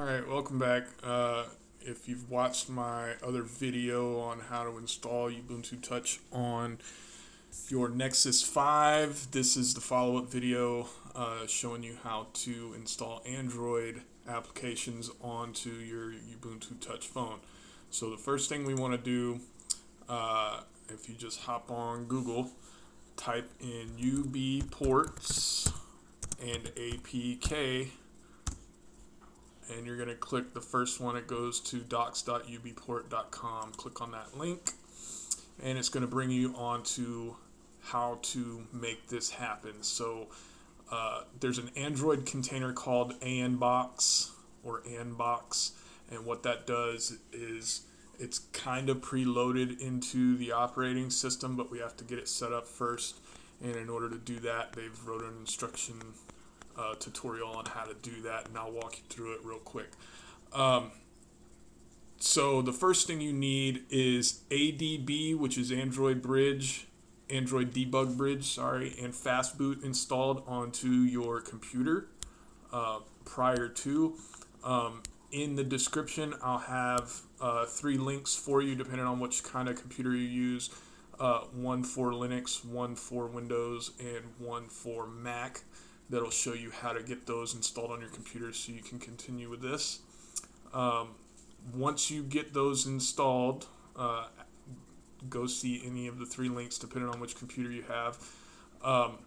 Alright, welcome back. If you've watched my other video on how to install Ubuntu Touch on your Nexus 5, this is the follow-up video showing you how to install Android applications onto your Ubuntu Touch phone. So the first thing we want to do, if you just hop on Google, type in UB ports and APK, and you're going to click the first one. It goes to docs.ubport.com. Click on that link, and it's going to bring you onto how to make this happen. So there's an Android container called ANBox or ANBox, and what that does is it's kind of preloaded into the operating system, but we have to get it set up first. And in order to do that, they've wrote an instruction tutorial on how to do that, and I'll walk you through it real quick. So the first thing you need is ADB, which is Android Debug Bridge, and Fastboot installed onto your computer prior to. In the description, I'll have 3 links for you depending on which kind of computer you use. One for Linux, one for Windows, and one for Mac. That'll show you how to get those installed on your computer so you can continue with this. Once you get those installed, go see any of the 3 links depending on which computer you have.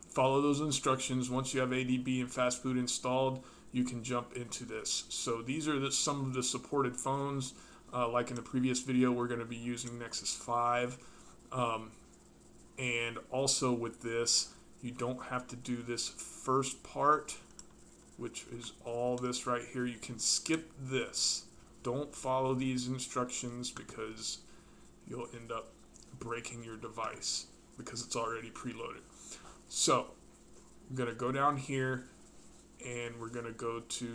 Follow those instructions. Once you have ADB and Fastboot installed, you can jump into this. So these are some of the supported phones. Like in the previous video, we're going to be using Nexus 5. And also with this, you don't have to do this first part, which is all this right here. You can skip this. Don't follow these instructions because you'll end up breaking your device because it's already preloaded. So I'm going to go down here and we're going to go to,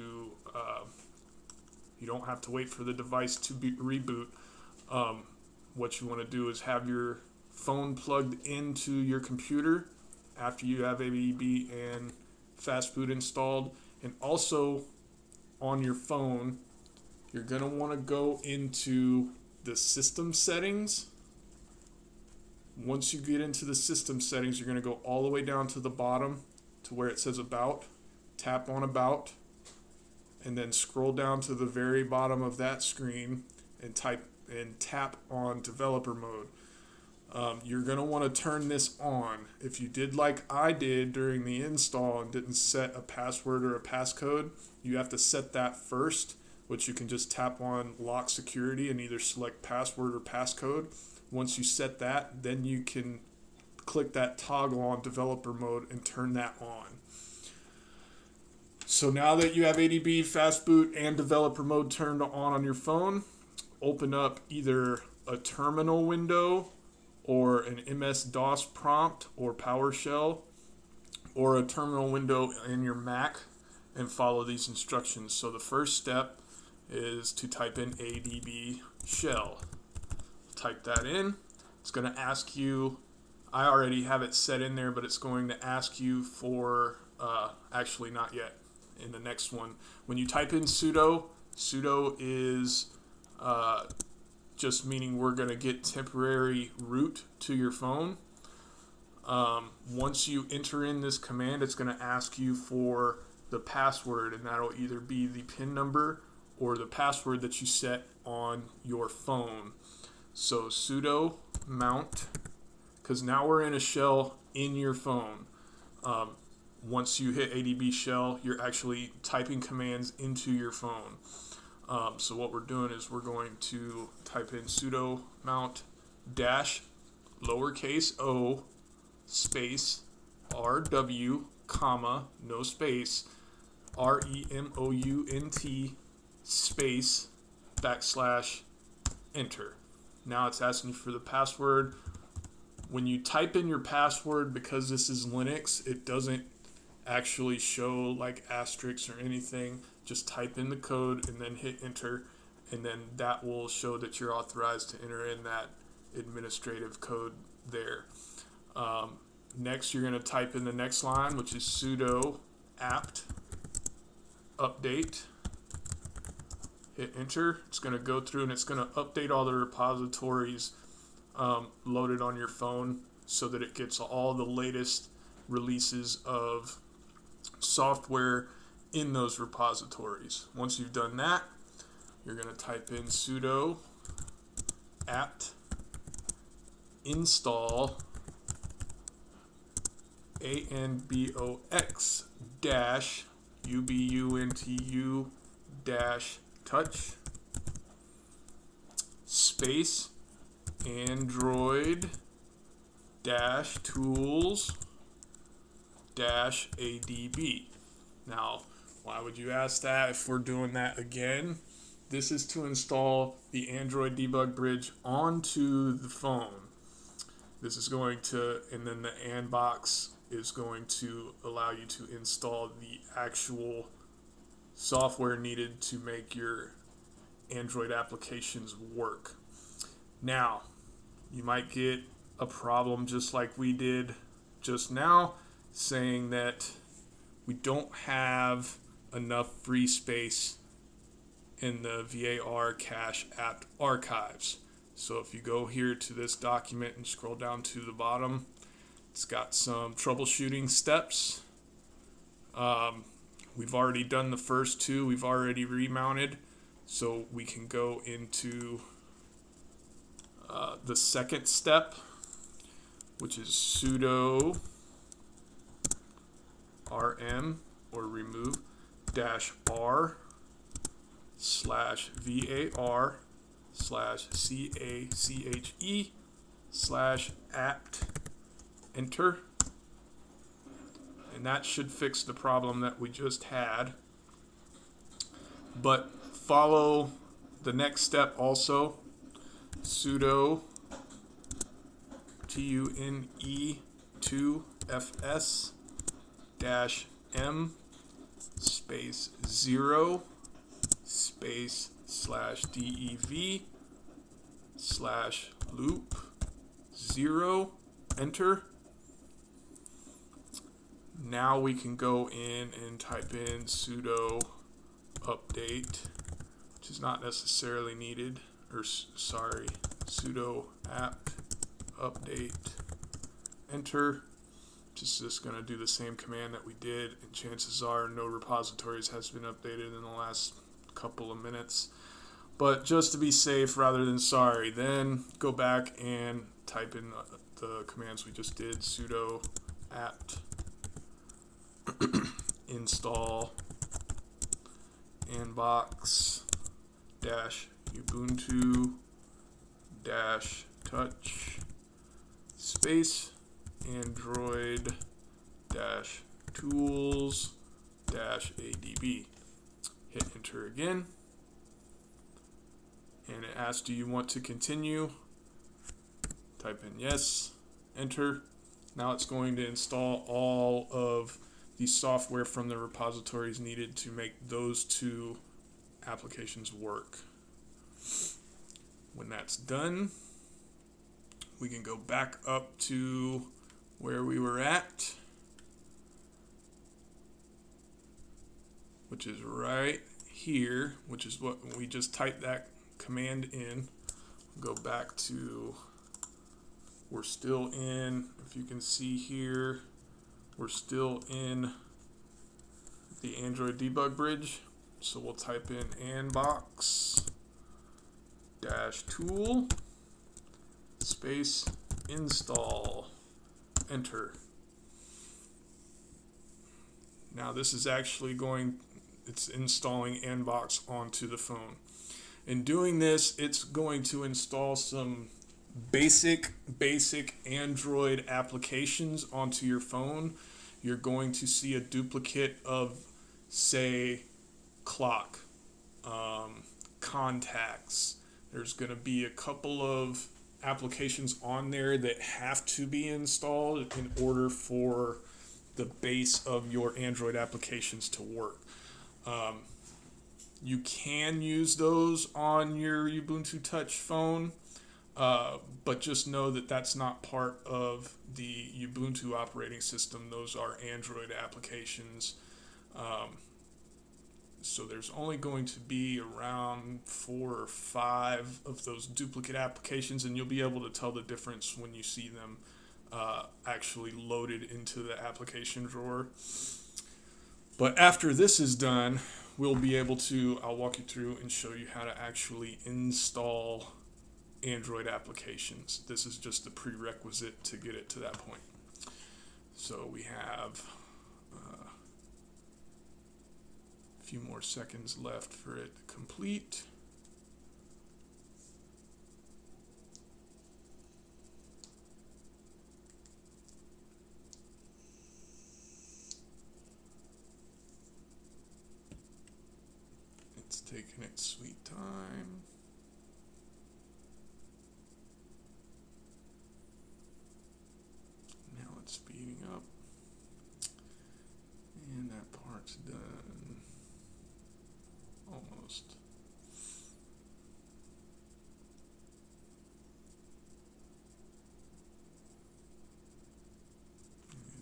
you don't have to wait for the device to reboot. What you want to do is have your phone plugged into your computer after you have ADB and Fastboot installed, and also on your phone you're going to want to go into the system settings. Once you get into the system settings, you're going to go all the way down to the bottom to where it says About. Tap on About, and then scroll down to the very bottom of that screen and tap on Developer Mode. You're going to want to turn this on. If you did like I did during the install and didn't set a password or a passcode, you have to set that first, which you can just tap on Lock Security and either select password or passcode. Once you set that, then you can click that toggle on Developer Mode and turn that on. So now that you have ADB, Fastboot, and Developer Mode turned on your phone, open up either a terminal window or an MS-DOS prompt or PowerShell, or a terminal window in your Mac, and follow these instructions. So the first step is to type in ADB shell. Type that in. It's going to ask you, I already have it set in there, but it's going to ask you for, actually not yet, in the next one. When you type in sudo is just meaning we're going to get temporary root to your phone. Once you enter in this command, it's going to ask you for the password, and that'll either be the PIN number or the password that you set on your phone. So sudo mount, because now we're in a shell in your phone. Once you hit ADB shell, you're actually typing commands into your phone. So what we're doing is we're going to type in sudo mount dash lowercase o space rw comma no space REMOUNT space / enter. Now it's asking you for the password. When you type in your password, because this is Linux, it doesn't actually show like asterisks or anything. Just type in the code and then hit enter, and then that will show that you're authorized to enter in that administrative code there. Next, you're going to type in the next line, which is sudo apt update Hit enter. It's going to go through and it's going to update all the repositories loaded on your phone so that it gets all the latest releases of software in those repositories. Once you've done that, you're going to type in sudo apt install anbox dash ubuntu dash touch space Android dash tools dash adb. Now, why would you ask that if we're doing that again? This is to install the Android debug bridge onto the phone. This is going to, and then the and box is going to allow you to install the actual software needed to make your Android applications work. Now, you might get a problem just like we did just now, saying that we don't have enough free space in the VAR cache apt archives. So if you go here to this document and scroll down to the bottom, it's got some troubleshooting steps. We've already done the first two. We've already remounted. So we can go into the second step, which is sudo rm or remove -r /var /cache /apt enter, and that should fix the problem that we just had. But follow the next step also, sudo tune2fs -m space 0 space /dev /loop 0 enter. Now we can go in and type in sudo update, which is not necessarily needed, or sorry, sudo apt update enter, which is just going to do the same command that we did, and chances are no repositories has been updated in the last couple of minutes. But just to be safe rather than sorry, then go back and type in the commands we just did, sudo apt install anbox -ubuntu -touch space Android -tools -adb. Hit enter again, and it asks, do you want to continue? Type in yes, enter. Now it's going to install all of the software from the repositories needed to make those two applications work. When that's done, we can go back up to where we were at, which is right here, which is what we just typed that command in. Go back to, we're still in, if you can see here, we're still in the Android debug bridge. So we'll type in anbox -tool space install enter. Now this is actually it's installing Anbox onto the phone. In doing this, it's going to install some basic Android applications onto your phone. You're going to see a duplicate of, say, clock, contacts. There's going to be a couple of applications on there that have to be installed in order for the base of your Android applications to work. You can use those on your Ubuntu Touch phone, but just know that that's not part of the Ubuntu operating system. Those are Android applications So there's only going to be around 4 or 5 of those duplicate applications, and you'll be able to tell the difference when you see them actually loaded into the application drawer. But after this is done, we'll be able to, I'll walk you through and show you how to actually install Android applications. This is just the prerequisite to get it to that point. So we have a few more seconds left for it to complete. It's taking its sweet time. Now it's speeding up. And that part's done. Almost.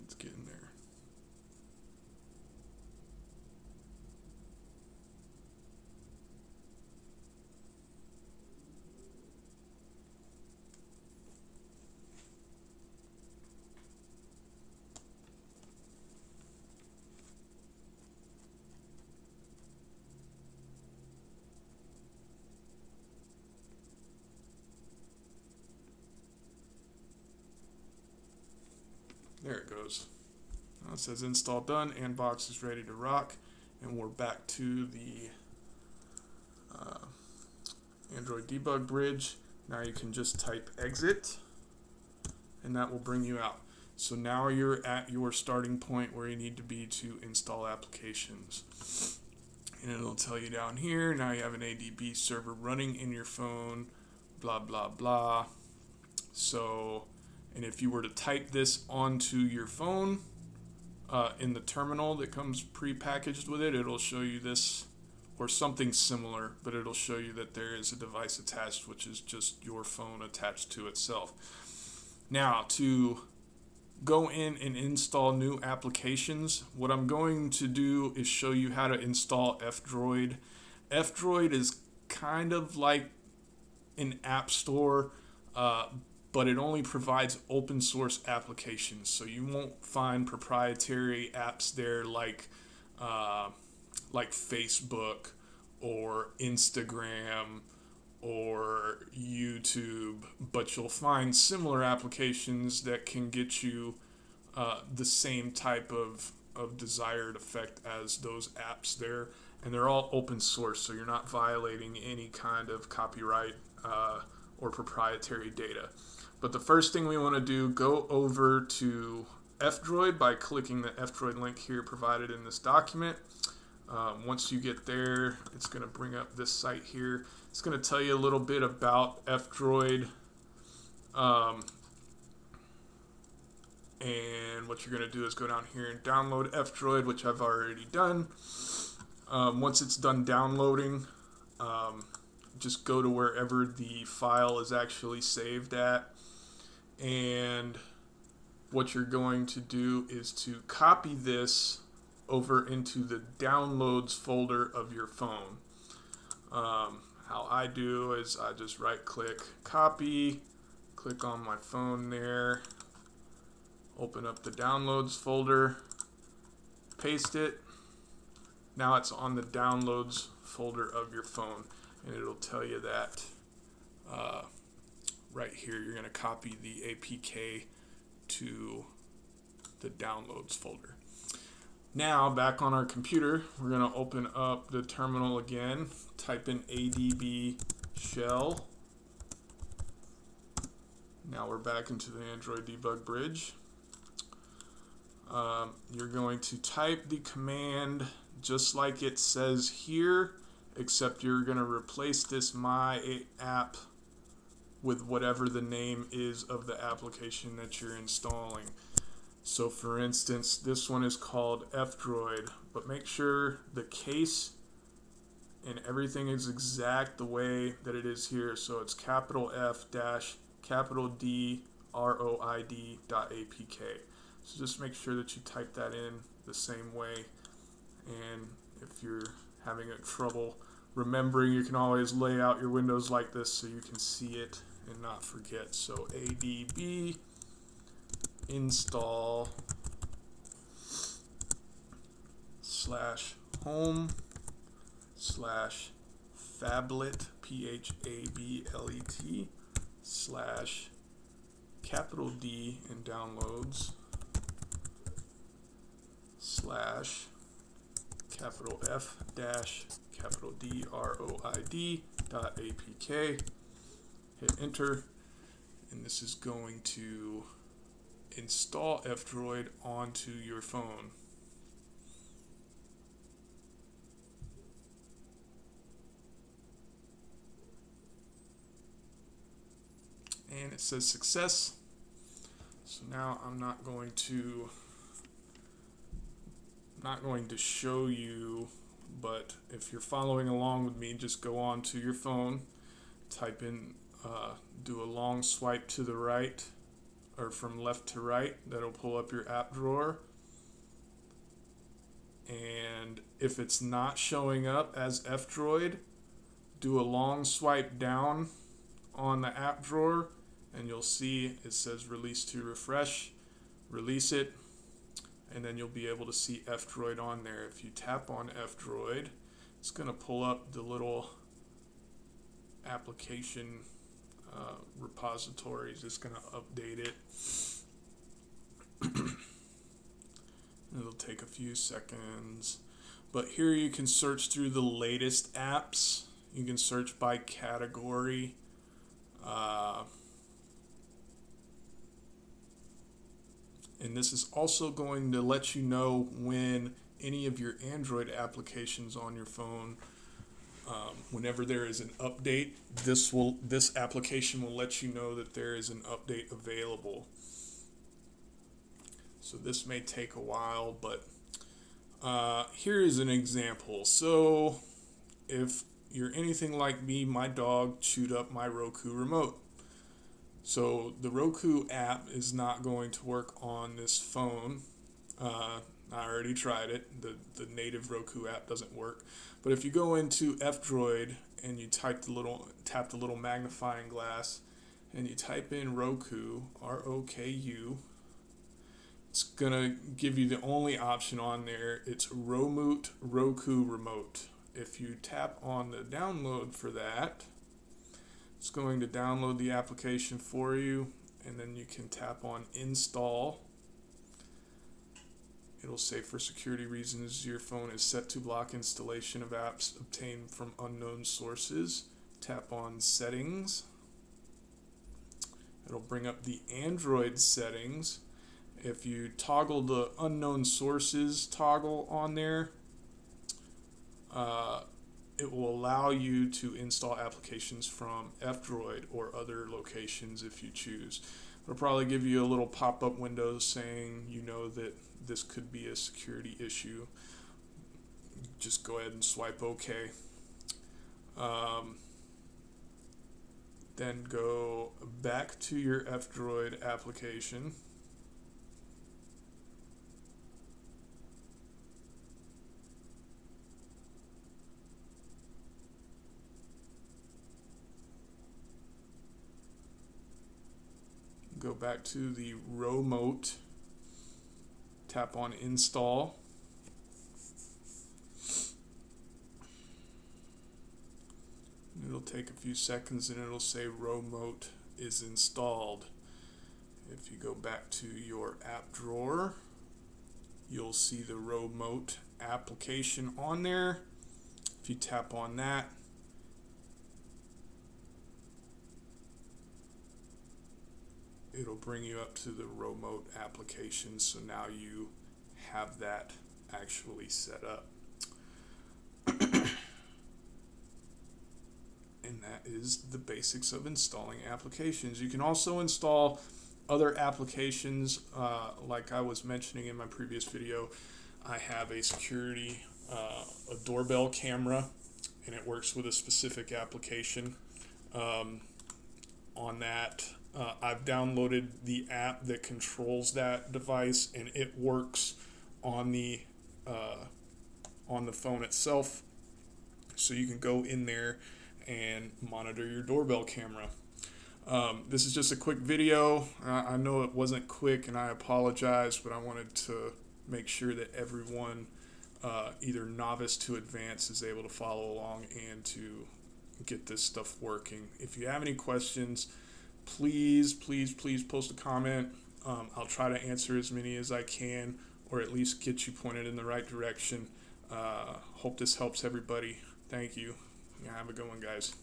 It's getting there. There it goes. Now it says install done and box is ready to rock, and we're back to the Android debug bridge. Now you can just type exit and that will bring you out. So now you're at your starting point where you need to be to install applications. And it'll tell you down here, now you have an ADB server running in your phone, blah, blah, blah. So, and if you were to type this onto your phone, in the terminal that comes pre-packaged with it, it'll show you this or something similar, but it'll show you that there is a device attached, which is just your phone attached to itself. Now, to go in and install new applications, what I'm going to do is show you how to install F Droid. F Droid is kind of like an app store, but it only provides open source applications. So you won't find proprietary apps there like Facebook or Instagram or YouTube, but you'll find similar applications that can get you the same type of desired effect as those apps there. And they're all open source, so you're not violating any kind of copyright or proprietary data. But the first thing we want to do, go over to F Droid by clicking the F Droid link here provided in this document. Once you get there, it's going to bring up this site here. It's going to tell you a little bit about F Droid. And what you're going to do is go down here and download F Droid, which I've already done. Once it's done downloading, just go to wherever the file is actually saved at. And what you're going to do is to copy this over into the downloads folder of your phone. How I do is I just right click copy, click on my phone there, open up the downloads folder, paste it. Now it's on the downloads folder of your phone, and it'll tell you that right here you're going to copy the APK to the downloads folder. Now back on our computer, we're going to open up the terminal again, type in ADB shell. Now we're back into the Android debug bridge. You're going to type the command just like it says here, except you're going to replace this my app with whatever the name is of the application that you're installing. So for instance, this one is called F Droid, but make sure the case and everything is exact the way that it is here. So it's capital F dash capital D ROID.apk. So just make sure that you type that in the same way. And if you're having trouble remembering, you can always lay out your windows like this so you can see it and not forget. So adb install /home /phablet PHABLET /D in downloads /F -DROID.apk. Hit enter, and this is going to install F Droid onto your phone. And it says success. So now I'm not going to show you, but if you're following along with me, just go on to your phone, type in, do a long swipe to the right or from left to right. That'll pull up your app drawer. And if it's not showing up as F Droid, do a long swipe down on the app drawer, and you'll see it says release to refresh. Release it, and then you'll be able to see F Droid on there. If you tap on F Droid, it's going to pull up the little application repositories. It's going to update it. It'll take a few seconds. But here you can search through the latest apps. You can search by category. And this is also going to let you know when any of your Android applications on your phone, whenever there is an update, this application will let you know that there is an update available. So this may take a while, but here is an example. So if you're anything like me, my dog chewed up my Roku remote. So the Roku app is not going to work on this phone. I already tried it. The native Roku app doesn't work. But if you go into F Droid and you tap the little magnifying glass and you type in Roku, ROKU, it's gonna give you the only option on there. It's Romoot Roku Remote. If you tap on the download for that, it's going to download the application for you, and then you can tap on install. It'll say for security reasons your phone is set to block installation of apps obtained from unknown sources. Tap on settings. It'll bring up the Android settings. If you toggle the unknown sources toggle on there, it will allow you to install applications from F Droid or other locations if you choose. It'll probably give you a little pop-up window saying that this could be a security issue. Just go ahead and swipe OK. Then go back to your F Droid application. Go back to the Romote, tap on install. It'll take a few seconds and it'll say Romote is installed. If you go back to your app drawer, you'll see the Romote application on there. If you tap on that, it'll bring you up to the Romote application. So now you have that actually set up. And that is the basics of installing applications. You can also install other applications, like I was mentioning in my previous video. I have a security, a doorbell camera, and it works with a specific application. On that, I've downloaded the app that controls that device, and it works on the phone itself. so you can go in there and monitor your doorbell camera. This is just a quick video. I know it wasn't quick and I apologize, but I wanted to make sure that everyone, either novice to advanced, is able to follow along and to get this stuff working. If you have any questions, please post a comment. I'll try to answer as many as I can, or at least get you pointed in the right direction. Hope this helps everybody. Thank you. Have a good one, guys.